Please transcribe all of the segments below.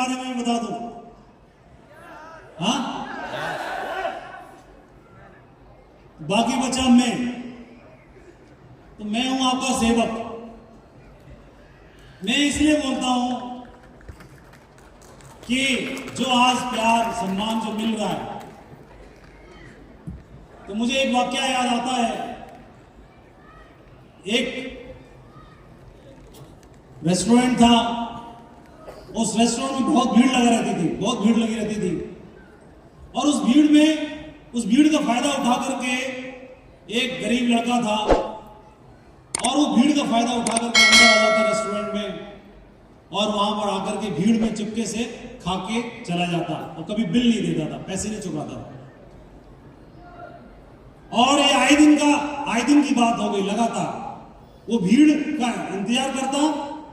बारे में बता दूं। हाँ, बाकी बचा मैं, तो मैं हूं आपका सेवक। मैं इसलिए बोलता हूं कि जो आज प्यार सम्मान जो मिल रहा है, तो मुझे एक वाकया याद आता है। एक रेस्टोरेंट था, उस रेस्टोरेंट में बहुत भीड़ लगी रहती थी। और उस भीड़ का फायदा उठा करके एक गरीब लड़का था, और वो भीड़ का फायदा उठा करके अंदर आ जाता रेस्टोरेंट में, और वहां पर आकर के भीड़ में चुपके से खा के चला जाता, और कभी बिल नहीं देता था, पैसे नहीं चुकाता। और ये आए दिन की बात हो गई। लगातार वो भीड़ का इंतजार करता,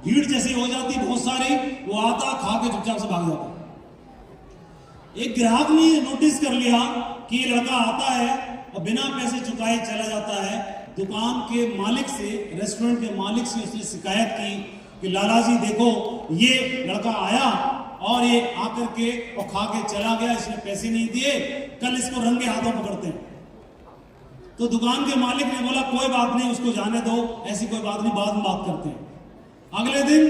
भीड़ जैसे हो जाती बहुत सारी, वो आता, खा के चुपचाप से भाग जाता। एक ग्राहक ने नोटिस कर लिया कि ये लड़का आता है और बिना पैसे चुकाए चला जाता है। दुकान के मालिक से, रेस्टोरेंट के मालिक से उसने शिकायत की कि लाला जी देखो, ये लड़का आया और ये आकर के और खा के चला गया, इसने पैसे नहीं दिए, कल इसको रंगे हाथों पकड़ते हैं। तो दुकान के मालिक ने बोला कोई बात नहीं, उसको जाने दो, ऐसी कोई बात नहीं, बाद में बात करते हैं। अगले दिन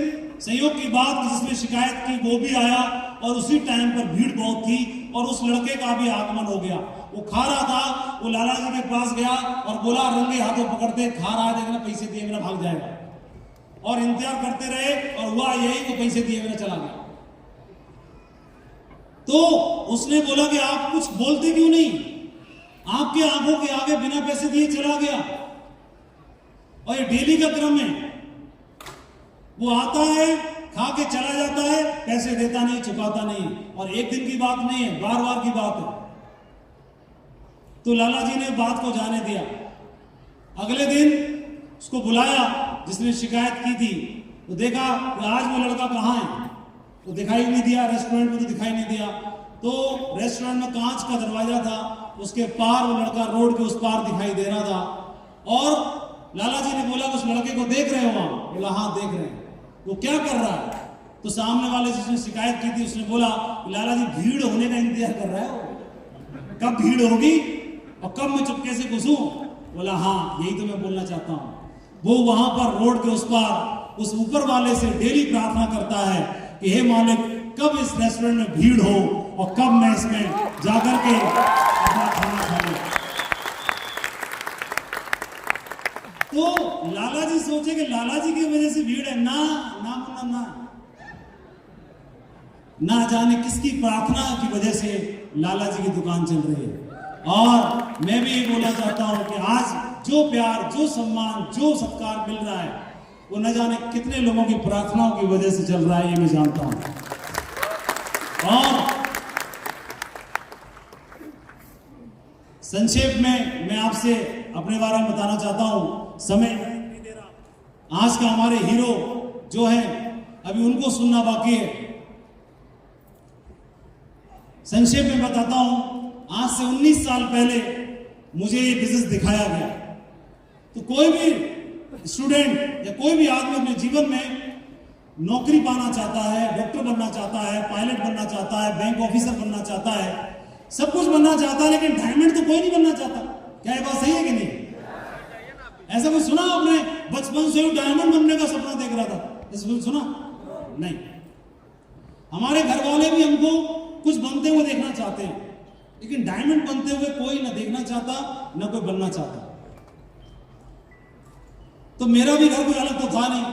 संयोग की बात, जिसने शिकायत की वो भी आया, और उसी टाइम पर भीड़ बहुत थी और उस लड़के का भी आगमन हो गया। वो खा रहा था, वो लाला जी के पास गया और बोला रंगे हाथों पकड़ते, खा रहा है, देखना पैसे दिए मेरा भाग जाएगा। और इंतजार करते रहे, और हुआ यही को पैसे दिए मेरा चला गया। तो उसने बोला कि आप कुछ बोलते क्यों नहीं, आपके आंखों के आगे बिना पैसे दिए चला गया, और ये डेली का क्रम है। वो आता है, खा के चला जाता है, पैसे देता नहीं, चुकाता नहीं, और एक दिन की बात नहीं है, बार बार की बात है। तो लाला जी ने बात को जाने दिया। अगले दिन उसको बुलाया जिसने शिकायत की थी, तो देखा आज वो लड़का कहाँ है, तो दिखाई नहीं दिया, रेस्टोरेंट में तो दिखाई नहीं दिया। तो रेस्टोरेंट में कांच का दरवाजा था, उसके पार वो लड़का रोड के उस पार दिखाई दे रहा था। और लाला जी ने बोला उस लड़के को देख रहे हो वहां? बोला हाँ देख रहे हैं। वो क्या कर रहा है? तो सामने वाले जिसने शिकायत की थी उसने बोला लाला जी भीड़ होने का इंतजार कर रहा है, कब भीड़ होगी और कब मैं चुपके से घुसूं। बोला हाँ यही तो मैं बोलना चाहता हूं। वो वहां पर रोड के उस पार उस ऊपर वाले से डेली प्रार्थना करता है कि हे मालिक कब इस रेस्टोरेंट में भीड़ हो और कब मैं इसमें जाकर के अपना खाना खाऊं। तो लाला जी सोचे कि लाला जी की वजह से भीड़ है, ना जाने किसकी प्रार्थना की वजह से लाला जी की दुकान चल रही है। और मैं भी ये बोलना चाहता हूं कि आज जो प्यार, जो सम्मान, जो सत्कार मिल रहा है वो न जाने कितने लोगों की प्रार्थनाओं की वजह से चल रहा है, ये मैं जानता हूं। और संक्षेप में मैं आपसे अपने बारे में बताना चाहता हूं, समय नहीं दे रहा। आज का हमारे हीरो जो है अभी उनको सुनना बाकी है। संक्षेप में बताता हूं, आज से 19 साल पहले मुझे ये बिजनेस दिखाया गया। तो कोई भी स्टूडेंट या कोई भी आदमी अपने जीवन में नौकरी पाना चाहता है, डॉक्टर बनना चाहता है, पायलट बनना चाहता है, बैंक ऑफिसर बनना चाहता है, सब कुछ बनना चाहता है, लेकिन डायमंड तो कोई नहीं बनना चाहता। क्या ये बात सही है कि नहीं? ऐसा कुछ सुना आपने? बचपन से डायमंड बनने का सपना देख रहा था, ऐसा सुना नहीं? हमारे घर वाले भी हमको कुछ बनते हुए देखना चाहते हैं, लेकिन डायमंड बनते हुए कोई ना देखना चाहता ना कोई बनना चाहता। तो मेरा भी घर कोई अलग तो था नहीं।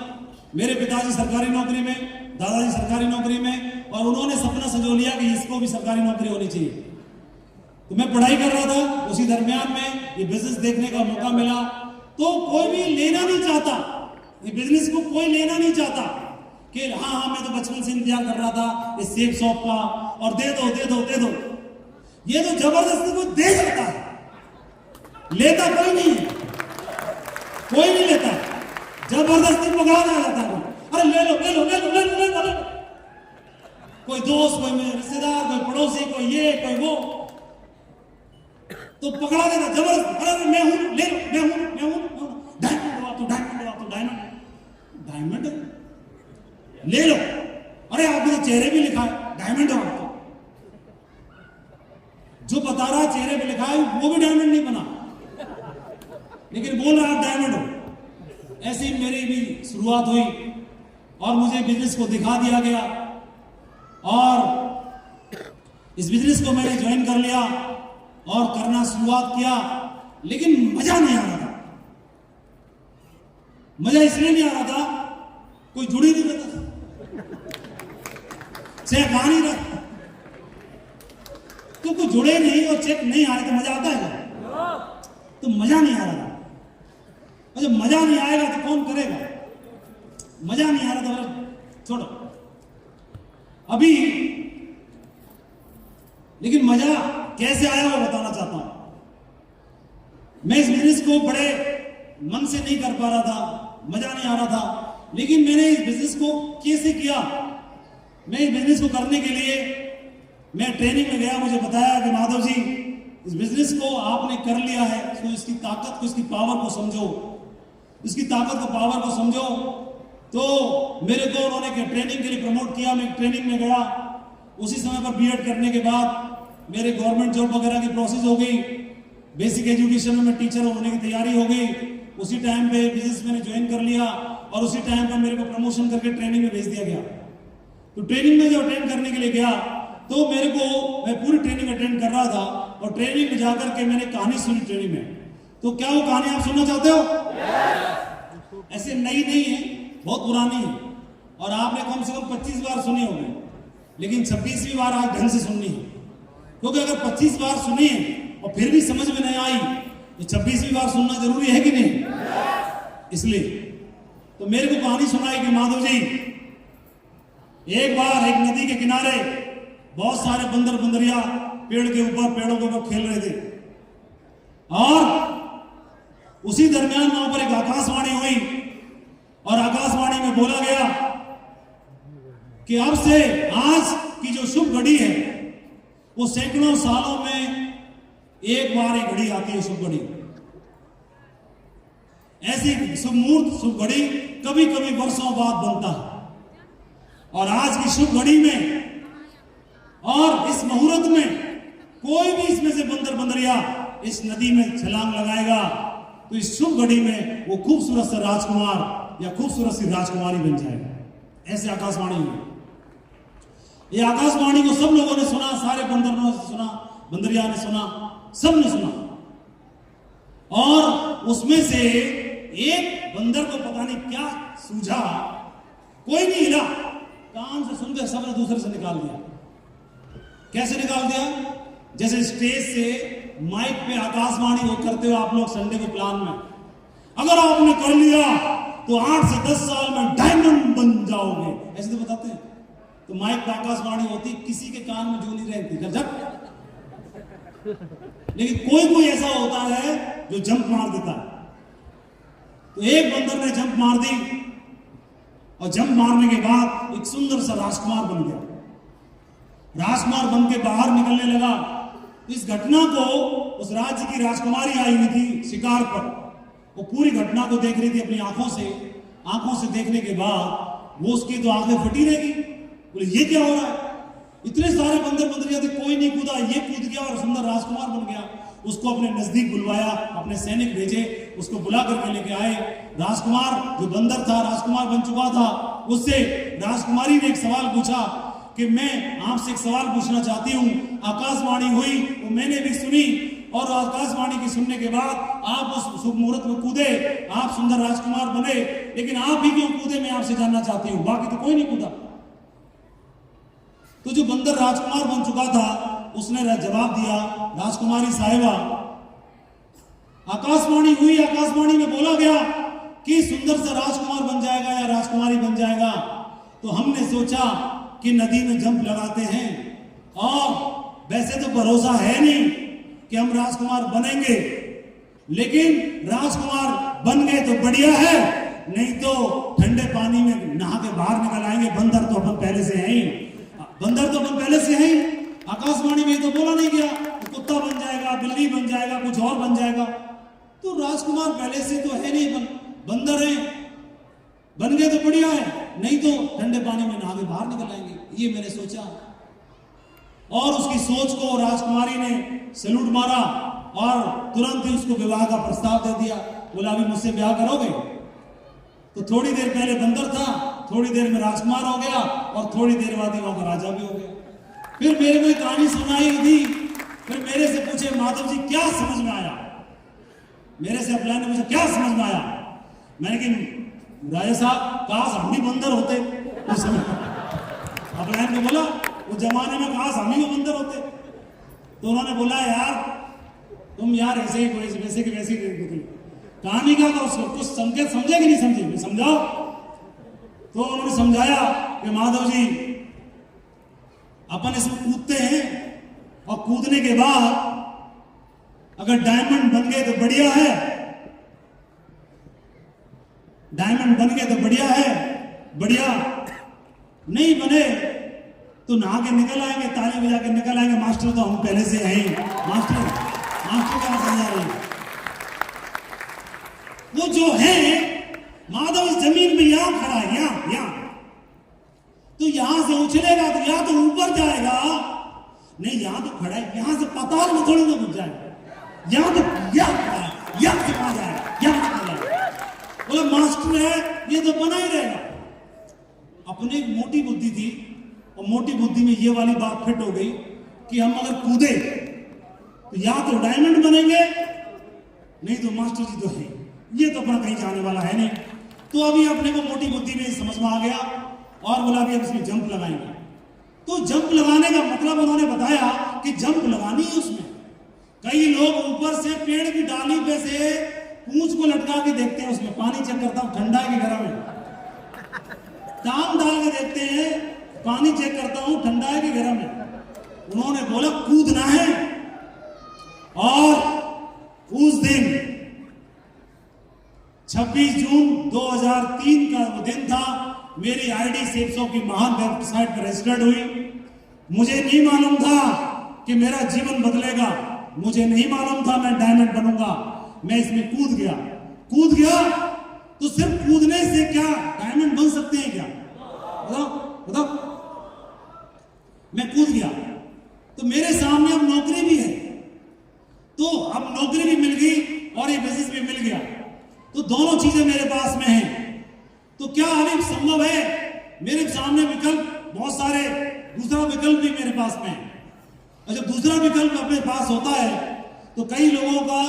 मेरे पिताजी सरकारी नौकरी में, दादाजी सरकारी नौकरी में, और उन्होंने सपना संजो लिया कि इसको भी सरकारी नौकरी होनी चाहिए। तो मैं पढ़ाई कर रहा था, उसी दरमियान में ये बिजनेस देखने का मौका मिला। तो कोई भी लेना नहीं चाहता, ये बिजनेस को कोई लेना नहीं चाहता कि हाँ मैं तो बचपन से इंतजार कर रहा था इस सेब शॉप का, और दे दो दे दो दे दो। ये तो जबरदस्ती को दे सकता है, लेता कोई नहीं है, कोई नहीं लेता, जबरदस्ती पकड़ा जाता है। अरे ले लो ले लो ले लो ले लो ले लो, कोई दोस्त, कोई मेरे रिश्तेदार, कोई पड़ोसी, कोई ये कोई वो, तो पकड़ा देता जबरदस्ती। अरे मैं हूं, ले लो, मैं हूं, डायमंड दो तो डायमंड दो तो डायमंड ले लो। अरे आपने तो चेहरे पे लिखा है डायमंड हो आपको। जो बता रहा चेहरे पे लिखा है वो भी डायमंड नहीं बना, लेकिन बोल रहा आप डायमंड हो। ऐसी मेरी भी शुरुआत हुई और मुझे बिजनेस को दिखा दिया गया और इस बिजनेस को मैंने ज्वाइन कर लिया और करना शुरुआत किया, लेकिन मजा नहीं आ रहा था। मजा इसलिए नहीं आ रहा था, कोई जुड़ ही नहीं रहता था, चेक आ नहीं रहा। तो कुछ जुड़े नहीं और चेक नहीं आ रहे तो मजा आता है क्या? तो मजा नहीं आ रहा था। और जब मजा नहीं आएगा तो कौन करेगा? मजा नहीं आ रहा था, छोड़ो अभी। लेकिन मजा कैसे आया वो बताना चाहता हूं। मैं इस बिजनेस को बड़े मन से नहीं कर पा रहा था, मजा नहीं आ रहा था, लेकिन मैंने इस बिजनेस को कैसे किया। मैं इस बिजनेस को करने के लिए मैं ट्रेनिंग में गया, मुझे बताया कि माधव जी इस बिजनेस को आपने कर लिया है तो इसकी ताकत को, इसकी पावर को समझो, इसकी ताकत को, पावर को समझो। तो मेरे को उन्होंने ट्रेनिंग के लिए प्रमोट किया। मैं ट्रेनिंग में गया, उसी समय पर बीएड करने के बाद मेरे गवर्नमेंट जॉब वगैरह की प्रोसेस हो गई, बेसिक एजुकेशन में टीचर होने की तैयारी हो गई। उसी टाइम पे बिजनेस मैंने ज्वाइन कर लिया और उसी टाइम पर मेरे को प्रमोशन करके ट्रेनिंग में भेज दिया गया। तो ट्रेनिंग में जो अटेंड करने के लिए गया तो मेरे को, मैं पूरी ट्रेनिंग अटेंड कर रहा था और ट्रेनिंग में जाकर के मैंने कहानी सुनी ट्रेनिंग में। तो क्या वो कहानी आप सुनना चाहते हो? ऐसे नई नहीं है, बहुत पुरानी है और आपने कम से कम 25 बार सुनी होगी, लेकिन 26वीं बार आज ढंग से सुननी है। क्योंकि अगर 25 बार सुनी और फिर भी समझ में नहीं आई तो 26वीं बार सुनना जरूरी है कि नहीं? इसलिए तो मेरे को कहानी सुनाई कि माधव जी, एक बार एक नदी के किनारे बहुत सारे बंदर बंदरिया पेड़ों के ऊपर खेल रहे थे और उसी दरमियान वहां पर एक आकाशवाणी हुई और आकाशवाणी में बोला गया कि अब से आज की जो शुभ घड़ी है वो सैकड़ों सालों में एक बार एक घड़ी आती है, शुभ घड़ी। ऐसी शुभ मुहूर्त, शुभ घड़ी कभी कभी वर्षों बाद बनता है और आज की शुभ घड़ी में और इस मुहूर्त में कोई भी इसमें से बंदर बंदरिया इस नदी में छलांग लगाएगा तो इस शुभ घड़ी में वो खूबसूरत सा राजकुमार या खूबसूरत सी राजकुमारी बन जाएगा। ऐसे आकाशवाणी हुई। ये आकाशवाणी को सब लोगों ने सुना, सारे बंदरों ने सुना, बंदरिया ने सुना, सब ने सुना और उसमें से एक बंदर को पता नहीं क्या सूझा, कोई नहीं हिला, कान से सुनकर सबने दूसरे से निकाल दिया। कैसे निकाल दिया? जैसे स्टेज से माइक पे आकाशवाणी वो करते हो आप लोग संडे के प्लान में, अगर आपने कर लिया तो 8 से 10 साल में डायमंड बन जाओगे, ऐसे तो बताते हैं। तो माइक पे आकाशवाणी होती, किसी के कान में जो नहीं रहती गजब। लेकिन कोई ऐसा होता है जो जंप मार देता है। तो एक बंदर ने जंप मार दी और जंप मारने के बाद एक सुंदर सा राजकुमार बन गया। राजकुमार बन के बाहर निकलने लगा। इस घटना को उस राज्य की राजकुमारी आई हुई थी शिकार पर, वो पूरी घटना को देख रही थी अपनी आंखों से देखने के बाद वो उसकी तो आंखें फटी रहेगी, बोले ये क्या हो रहा है? इतने सारे बंदर बंदरिया थे, कोई नहीं कूदा, ये कूद गया और सुंदर राजकुमार बन गया। उसको अपने नजदीक बुलवाया, अपने सैनिक भेजे, उसको बुला करके लेके आए। राजकुमार जो बंदर था, राजकुमार बन चुका था, उससे राजकुमारी ने एक सवाल पूछा कि मैं आपसे एक सवाल पूछना चाहती हूँ। आकाशवाणी हुई, वो मैंने भी सुनी और आकाशवाणी की सुनने के बाद आप उस शुभ मुहूर्त में कूदे, आप सुंदर राजकुमार बने, लेकिन आप ही क्यों कूदे मैं आपसे जानना चाहती हूँ, बाकी तो कोई नहीं कूदा। तो जो बंदर राजकुमार बन चुका था उसने जवाब दिया, राजकुमारी साहिबा, आकाशवाणी हुई, आकाशवाणी में बोला गया कि सुंदर सा राजकुमार बन जाएगा या राजकुमारी बन जाएगा, तो हमने सोचा कि नदी में जंप लगाते हैं और वैसे तो भरोसा है नहीं कि हम राजकुमार बनेंगे, लेकिन राजकुमार बन गए तो बढ़िया है, नहीं तो ठंडे पानी में नहा के बाहर निकल आएंगे। बंदर तो अपन पहले से है ही, आकाशवाणी में तो बोला नहीं गया तो कुत्ता बन जाएगा, बिल्ली बन जाएगा, कुछ और बन जाएगा। तो राजकुमार पहले से तो है नहीं, बंदर है, बन गए तो बढ़िया है। नहीं तो ठंडे पानी में नहा के बाहर निकल आएंगे। ये मैंने सोचा और उसकी सोच को राजकुमारी ने सैल्यूट मारा और तुरंत ही उसको विवाह का प्रस्ताव दे दिया। बोला अभी मुझसे ब्याह करोगे? तो थोड़ी देर पहले बंदर था, थोड़ी देर में राजकुमार हो गया और थोड़ी देर बाद ही वहां का राजा भी हो गया। फिर मेरे को कहानी सुनाई दी, फिर मेरे से पूछे माधव जी क्या समझ में आया? मेरे से अपलाइन ने पूछा क्या समझ में आया? मैंने कि राजा साहब काश हम भी बंदर होते उस समय। अपलाइन को बोला उस जमाने में काश हम ही बंदर होते। तो उन्होंने बोला यार तुम यार ऐसे ही वैसे की वैसी कहानी का तो कुछ संकेत समझे कि नहीं समझे? समझाओ। तो उन्होंने समझाया कि माधव जी अपन इसमें कूदते हैं और कूदने के बाद अगर डायमंड बन गए तो बढ़िया है, डायमंड बन गए तो बढ़िया है, बढ़िया नहीं बने तो नहा के निकल आएंगे, ताली बजा के निकल आएंगे। मास्टर तो हम पहले से हैं। मास्टर क्या समझा रहे हैं? वो जो है माधव इस जमीन में यहां खड़ा है, यहां तो यहां से उछलेगा तो या तो ऊपर जाएगा, नहीं यहां तो खड़ा है, यहां से पाताल में थोड़ी ना घुस जाएगा, यहां तो यहां से आ जाएगा, यहां बोला मास्टर है ये तो बना ही रहेगा। अपनी एक मोटी बुद्धि थी और मोटी बुद्धि में ये वाली बात फिट हो गई कि हम अगर कूदे तो या तो डायमंड बनेंगे नहीं तो मास्टर जी तो है, ये तो अपना कहीं जाने वाला है नहीं। तो अभी अपने को मोटी बुद्धि में समझ में आ गया और बोला अभी हम इसमें जंप लगाएंगे। तो जंप लगाने का मतलब उन्होंने बताया कि जंप लगानी है उसमें। कई लोग ऊपर से पेड़ की डाली पे से पूंछ को लटका के देखते हैं, उसमें पानी चेक करता हूं ठंडा है कि गर्म है, टांग डाल के देखते हैं पानी चेक करता हूं ठंडा है कि गर्म है। उन्होंने बोला कूदना है। और उस दिन 26 जून 2003 का वो दिन था। मेरी आईडी सेप्सो की महान वेबसाइट पर रजिस्टर्ड हुई। मुझे नहीं मालूम था कि मेरा जीवन बदलेगा, मुझे नहीं मालूम था मैं डायमंड बनूंगा। मैं इसमें कूद गया तो सिर्फ कूदने से क्या डायमंड बन सकते हैं क्या? बताओ। मैं कूद गया तो मेरे सामने अब नौकरी भी है, तो अब नौकरी भी मिल गई और ये बिजनेस भी मिल गया, तो दोनों चीजें मेरे पास में हैं। तो क्या अभी संभव है? मेरे सामने विकल्प बहुत सारे, दूसरा विकल्प भी मेरे पास में है। और जब दूसरा विकल्प अपने पास होता है तो कई लोगों का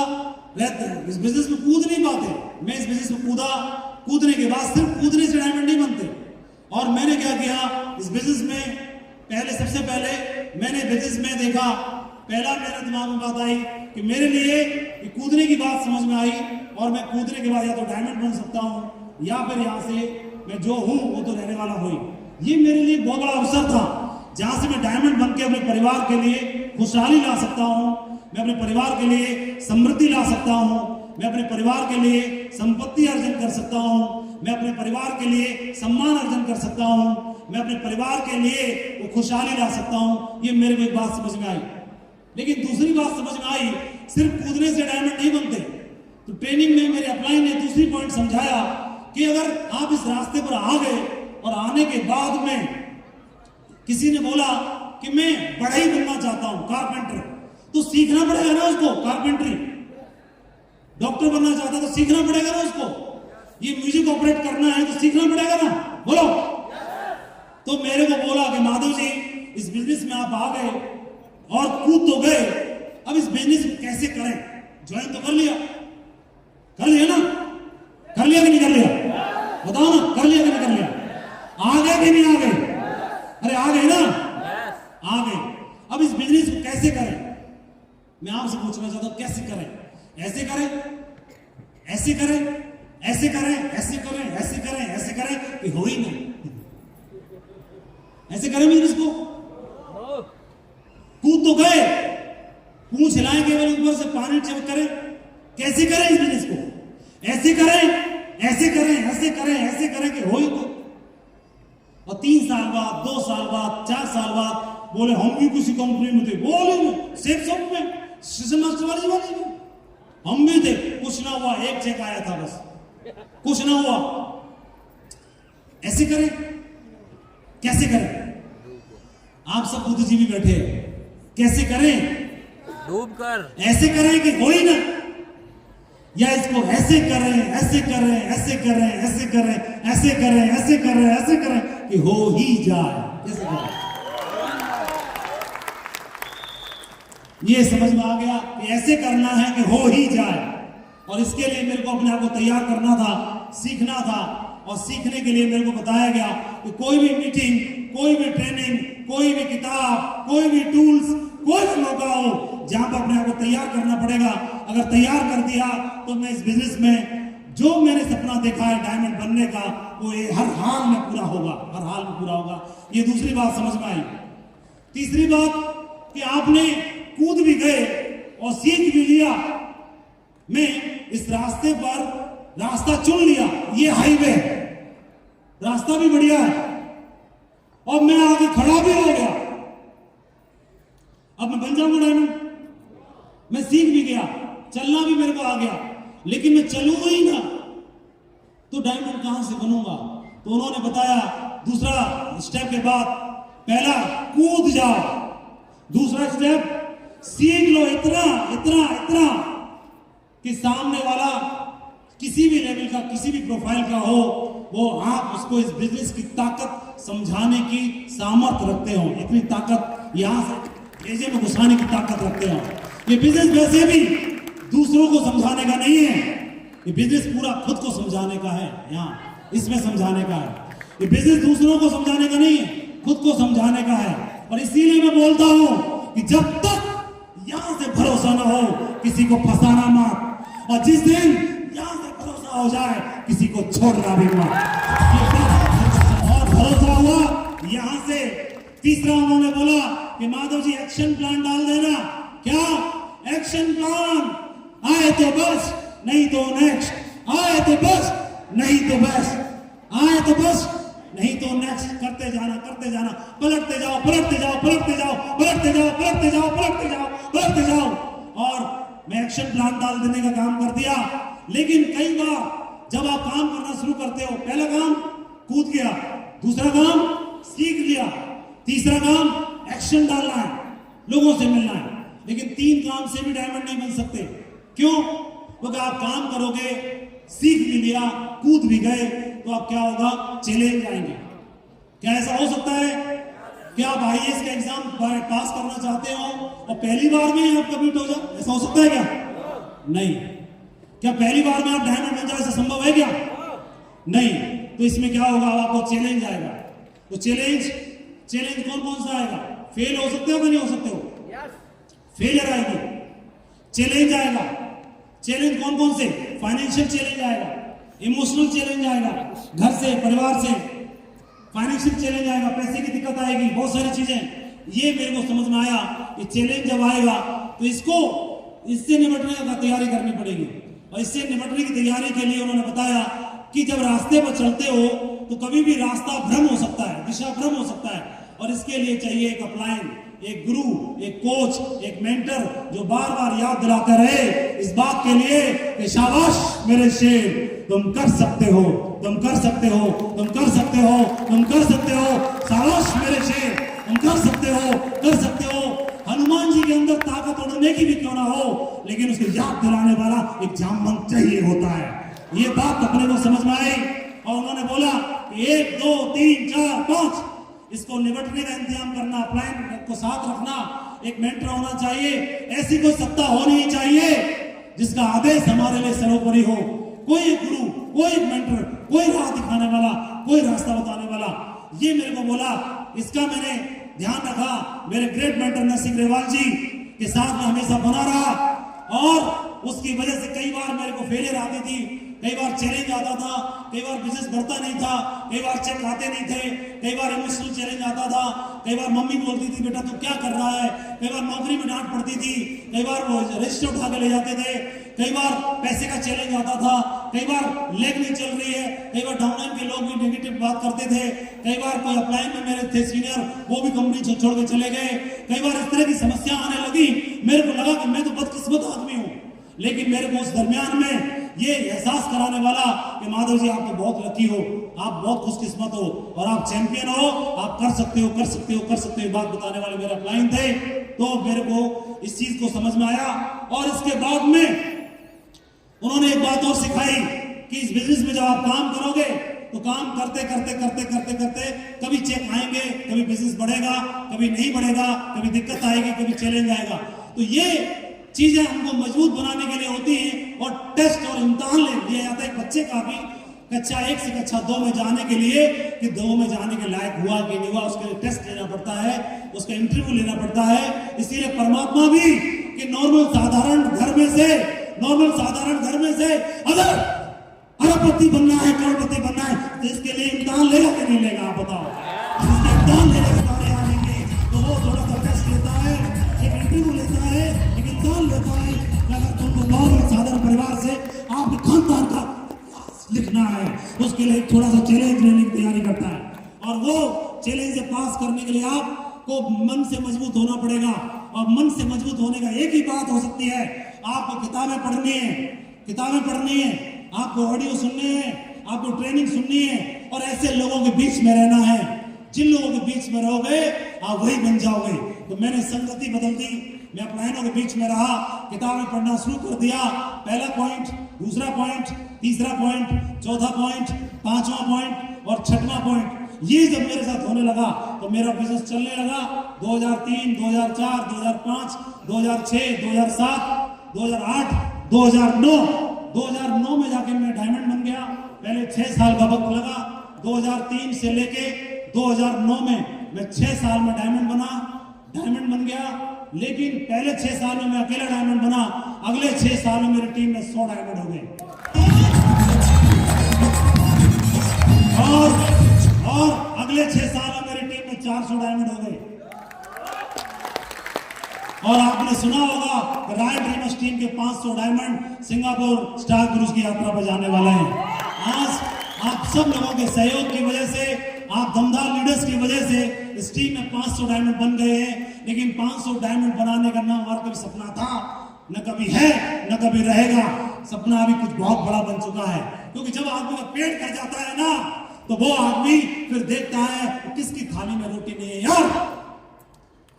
रहता है इस बिजनेस में कूद नहीं पाते। मैं इस बिजनेस में कूदने के बाद सिर्फ कूदने से डायमंड नहीं बनते। और मैंने क्या किया इस बिजनेस में, सबसे पहले मैंने बिजनेस में देखा, पहला मेरे दिमाग में बात आई कि मेरे लिए कूदने की बात समझ में आई और मैं कूदने के बाद या तो डायमंड बन सकता हूं या फिर यहां से मैं जो हूं वो तो रहने वाला हुई। ये मेरे लिए बहुत बड़ा अवसर था जहां से मैं डायमंड बन के अपने परिवार के लिए खुशहाली ला सकता हूं, मैं अपने परिवार के लिए समृद्धि ला सकता हूं, मैं अपने परिवार के लिए संपत्ति अर्जन कर सकता हूं, मैं अपने परिवार के लिए सम्मान अर्जन कर सकता हूं, मैं अपने परिवार के लिए वो खुशहाली ला सकता हूं। ये मेरे को एक बात समझ में आई। लेकिन दूसरी बात समझ में आई, सिर्फ कूदने से डायमंड नहीं बनते। तो ट्रेनिंग में मेरे अपलाइन ने दूसरी पॉइंट समझाया कि अगर आप इस रास्ते पर आ गए और आने के बाद में किसी ने बोला कि मैं बढ़ई बनना चाहता हूं, कारपेंटर, तो सीखना पड़ेगा ना उसको कारपेंटरी। डॉक्टर बनना चाहता तो सीखना पड़ेगा ना उसको। ये म्यूजिक ऑपरेट करना है तो सीखना पड़ेगा ना, बोलो। तो मेरे को बोला कि माधव जी इस बिजनेस में आप आ गए और कूद तो गए, अब इस बिजनेस को कैसे करें? ज्वाइन तो कर लिया ना, कर लिया कि नहीं कर लिया? बताओ ना, कर लिया कि नहीं कर लिया? आ गए कि नहीं आ गए? अरे आ गए ना, आ गए। अब इस बिजनेस को कैसे करें? मैं आपसे पूछना चाहता हूं कैसे करें? ऐसे करें, ऐसे करें, ऐसे करें, ऐसे करें, ऐसे करें, ऐसे करें कि हो ही नहीं। ऐसे करें बिजनेस को? कूद तो गए, पूंछ हिलाएं केवल ऊपर से पानी चेक करें, कैसे करें इस बिजनेस को? ऐसे करें, ऐसे करें, ऐसे करें, ऐसे करें कि हो ही तो। और 3 साल बाद, 2 साल बाद, 4 साल बाद बोले हम भी किसी कंपनी में थे, बोले सेफ सब में वाली में हम भी थे, कुछ ना हुआ, एक चेक आया था बस, कुछ ना हुआ। ऐसे करें, कैसे करें? आप सब बुद्धिजीवी बैठे हैं, कैसे करें? डूब कर ऐसे करें कि हो ही ना, या इसको ऐसे करें, ऐसे करें, ऐसे करें, ऐसे करें, ऐसे करें, ऐसे करें, ऐसे करें कि हो ही जाए? कैसे करें? ये समझ में आ गया कि ऐसे करना है कि हो ही जाए, और इसके लिए मेरे को अपने आप को तैयार करना था, सीखना था, और सीखने के लिए मेरे को बताया गया कि कोई भी मीटिंग, कोई भी ट्रेनिंग, कोई भी किताब, कोई भी टूल्स, कोई भी मौका हो जहां पर अपने आप को तैयार करना पड़ेगा, अगर तैयार कर दिया तो मैं इस बिजनेस में जो मैंने सपना देखा है डायमंड बनने का, वो ये हर हाल में पूरा होगा, हर हाल में पूरा होगा। ये दूसरी बात समझ में आई। तीसरी बात कि आपने कूद भी गए और सीख भी लिया, मैं इस रास्ते पर रास्ता चुन लिया, ये हाईवे रास्ता भी बढ़िया है, और मैं आगे खड़ा भी हो गया, अब मैं बन जाऊंगा डायमंड। मैं सीख भी गया, चलना भी मेरे को आ गया, लेकिन मैं चलूंगा ही ना तो डायमंड कहां से बनूंगा? तो उन्होंने बताया दूसरा स्टेप के बाद, पहला कूद जाओ, दूसरा स्टेप सीख लो इतना इतना इतना कि सामने वाला किसी भी लेवल का, किसी भी प्रोफाइल का हो, वो आप उसको इस बिजनेस की ताकत समझाने की सामर्थ्य रखते हो, इतनी ताकत यहां से भेजे में घुसाने की ताकत रखते हो। ये बिजनेस वैसे भी दूसरों को समझाने का नहीं है, ये बिजनेस पूरा खुद को समझाने का है, यहाँ इसमें समझाने का है। ये बिजनेस दूसरों को समझाने का नहीं है, खुद को समझाने का है। और इसीलिए मैं बोलता हूं कि जब तक यहां से भरोसा ना हो किसी को फंसाना मत, और जिस दिन यहां से भरोसा हो जाए किसी को छोड़ना भी मत। और भरोसा हुआ यहां से। तीसरा उन्होंने बोला कि माधव जी एक्शन प्लान डाल देना। क्या एक्शन प्लान? आए तो बस, नहीं तो नेक्स्ट, आए तो बस, नहीं तो बस, आए तो बस, नहीं तो नेक्स्ट, करते जाना, पलटते जाओ, पलटते जाओ, पलटते जाओ, पलटते जाओ, पलटते जाओ, पलटते जाओ, पलटते जाओ। और मैं एक्शन प्लान डाल देने का काम कर दिया। लेकिन कई बार जब आप काम करना शुरू करते हो, पहला काम कूद गया, दूसरा काम सीख लिया, तीसरा काम एक्शन डालना है, लोगों से मिलना है। लेकिन 3 काम से भी डायमंड नहीं बन सकते। क्यों? क्योंकि आप काम करोगे, सीख भी लिया, कूद भी गए, तो आप क्या होगा? चैलेंज आएंगे। क्या ऐसा हो सकता है? क्या आप आईएएस का एग्जाम पास करना चाहते हो और पहली बार में ही आपका बीट हो जाए? ऐसा हो सकता है क्या? नहीं। क्या पहली बार में आप डायमंड बन जाए, ऐसा संभव है क्या? नहीं। तो इसमें क्या होगा? आपको चैलेंज आएगा। तो चैलेंज कौन कौन सा आएगा? फेल हो सकते हो कि नहीं हो सकते हो? फेलियर आएगी, चैलेंज आएगा। चैलेंज कौन कौन से? फाइनेंशियल चैलेंज आएगा, इमोशनल चैलेंज आएगा, घर से, परिवार से, फाइनेंशियल चैलेंज आएगा, पैसे की दिक्कत आएगी, बहुत सारी चीजें। ये मेरे को समझ में आया कि चैलेंज जब आएगा तो इससे निपटने का तैयारी करनी पड़ेगी। और इससे निपटने की तैयारी के लिए उन्होंने बताया कि जब रास्ते पर चलते हो तो कभी भी रास्ता भ्रम हो सकता है, दिशा भ्रम हो सकता है, और इसके लिए चाहिए एक अपलाइन, एक गुरु, एक कोच, एक मेंटर जो बार बार याद दिलाते रहे इस बात के लिए कि शाबाश मेरे शेर, तुम कर सकते हो, तुम कर सकते हो, तुम कर सकते हो, तुम कर सकते हो, शाबाश मेरे शेर, तुम कर सकते हो, कर सकते हो। हनुमान जी के अंदर ताकत उड़ने की भी क्यों ना हो, लेकिन उसको याद दिलाने वाला एक जामवंत चाहिए होता है। ये बात अपने को समझ में आई। और उन्होंने बोला 1 2 3 4 5 इसको निपटने का इंतजाम करना, अपलाइन को साथ रखना, एक मेंटर होना चाहिए। ऐसी कोई सत्ता होनी ही चाहिए जिसका आदेश हमारे लिए सर्वोपरि हो। कोई एक गुरु, कोई एक मेंटर, कोई राह दिखाने वाला, कोई रास्ता बताने वाला। ये मेरे को बोला, इसका मैंने ध्यान रखा। मेरे ग्रेट मेंटर नरसिंह ग्रेवाल जी के साथ में हमेशा बना रहा, और उसकी वजह से कई बार मेरे को फेलियर आती थी, कई बार चैलेंज आता था, कई बार बिजनेस बढ़ता नहीं था, कई बार चेक आते नहीं थे, कई बार इमोशनल चैलेंज आता था, कई बार मम्मी बोलती थी बेटा तू क्या कर रहा है, कई बार नौकरी में डांट पड़ती थी, कई बार वो रजिस्टर उठा के ले जाते थे, कई बार पैसे का चैलेंज आता था, कई बार लेग नहीं चल रही है, कई बार डाउनलाइन के लोग भी नेगेटिव बात करते थे, कई बार कोई अपलाइन में मेरे थे सीनियर, वो भी कंपनी छोड़ के चले गए। कई बार इस तरह की समस्या आने लगी, मेरे को लगा कि मैं तो बदकिस्मत आदमी हूँ। लेकिन मेरे को उस दरमियान में ये एहसास कराने वाला कि माधव जी आप तो बहुत लकी हो, आप बहुत खुशकिस्मत हो और आप चैंपियन हो, आप कर सकते हो, कर सकते हो, कर सकते हो, बात बताने वाले मेरा क्लाइंट थे। तो मेरे को इस चीज को समझ में आया और इसके बाद में उन्होंने एक बात और सिखाई कि इस बिजनेस में जब आप काम करोगे तो काम करते करते करते करते करते कभी चेक आएंगे, कभी बिजनेस बढ़ेगा, कभी नहीं बढ़ेगा, कभी दिक्कत आएगी, कभी चैलेंज आएगा। तो ये चीजें हमको मजबूत बनाने के लिए होती हैं और टेस्ट और इम्तिहान ले लिया जाता है बच्चे का भी कक्षा 1 से कक्षा 2 में जाने के लिए कि 2 में जाने के लायक हुआ कि नहीं हुआ, उसके लिए टेस्ट लेना पड़ता है, उसका इंटरव्यू लेना पड़ता है। इसीलिए परमात्मा भी कि नॉर्मल साधारण घर में से अगर अरबपति बनना है, करोड़पति बनना है तो इसके लिए इम्तिहान लेगा कि नहीं लेगा, आप बताओ। इसके इम्तिहान लेने के बारे आएंगे तो वो थोड़ा सा टेस्ट लेता है, एक इंटरव्यू लेता है, एक इम्तिहान लेता है। अगर तुमको नॉर्मल साधारण परिवार से आपके खानदान का लिखना है, उसके लिए थोड़ा सा चैलेंज लेने की तैयारी करता है और वो चैलेंज से पास करने के लिए आपको मन से मजबूत होना पड़ेगा। और मन से मजबूत होने का एक ही बात हो सकती है, आपको किताबें पढ़नी है, आपको ऑडियो सुनने हैं, आपको ट्रेनिंग सुननी है और ऐसे लोगों के बीच में रहना है। जिन लोगों के बीच में रहोगे आप वही बन जाओगे। तो मैंने संगति बदल दी, मैं अपलाइनों के बीच में रहा, किताबें पढ़ना शुरू कर दिया। पहला पॉइंट, दूसरा पॉइंट, तीसरा पॉइंट, चौथा पॉइंट, पांचवा पॉइंट और छठवां पॉइंट, ये जब मेरे साथ होने लगा तो मेरा बिजनेस चलने लगा। 2003, 2004, 2005, 2006, 2007, 2008, 2009 में जाके मैं डायमंड बन गया। पहले 6 साल का वक्त लगा। 2003 से लेके 2009 में मैं 6 साल में डायमंड बन गया। लेकिन पहले 6 साल में मैं अकेला डायमंड बना, अगले 6 साल में मेरी टीम में 100 डायमंड हो गए और अगले 6 साल में मेरी टीम में 400 डायमंड हो गए। और आपने सुना होगा राय ड्रीमर्स टीम के 500 डायमंड सिंगापुर स्टार क्रूज की यात्रा पर जाने वाले हैं। आज आप सब लोगों के सहयोग की वजह से, आप दमदार लीडर्स की वजह से इस टीम में 500 डायमंड बन गए हैं। लेकिन 500 डायमंड बनाने का ना हमारा कभी सपना था, न कभी है, न कभी रहेगा। सपना अभी कुछ बहुत बड़ा बन चुका है, क्योंकि जब आदमी का पेट भर जाता है ना तो वो आदमी फिर देखता है किसकी थाली में रोटी नहीं है। यार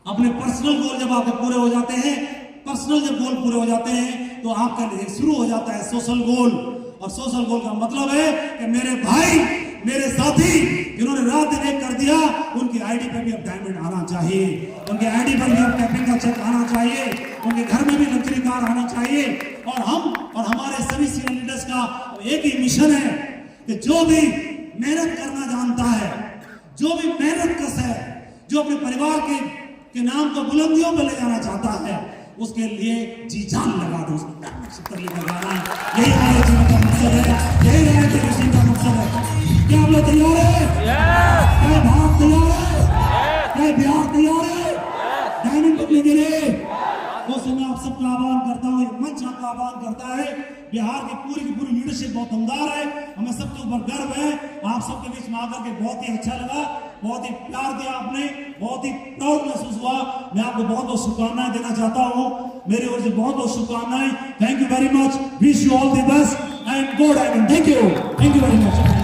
अपने पर्सनल गोल जब आपके पूरे हो जाते हैं, तो आपका लिए शुरू हो जाता है सोशल गोल। और सोशल गोल का मतलब है कि मेरे भाई, मेरे साथी जिन्होंने रात दिन एक कर दिया, उनकी आईडी पे भी अब डायमंड आना चाहिए, उनके आईडी पर भी अब टैपिंग का चेक आना चाहिए, उनके घर में भी लग्जरी कार आना चाहिए। और हम और हमारे सभी सीनियर लीडर्स का एक ही मिशन है कि जो भी मेहनत करना जानता है, जो भी मेहनत कश है, जो अपने परिवार के नाम को बुलंदियों पर ले जाना चाहता है, उसके लिए जी जान लगा दो, लेकर जाना है। यही हमारे जीवन का मकसद है, यही राय का मकसद है। क्या आप लोग तैयार है? क्या भारत तैयार है? क्या बिहार तैयार है डायमंड बनने के लिए? दोस्तों मैं आप सबका आह्वान करता हूँ, मंच आपका आह्वान करता है। बिहार की पूरी लीडरशिप बहुत दमदार है, हमें सबके ऊपर गर्व है। आप सबके बीच में आकर के बहुत ही अच्छा लगा, बहुत ही प्यार दिया आपने, बहुत ही प्राउड महसूस हुआ। मैं आपको बहुत बहुत शुभकामनाएं देना चाहता हूँ, मेरी ओर से बहुत बहुत शुभकामनाएं। Thank you very much, wish you all the best and go diamond. Thank you very much.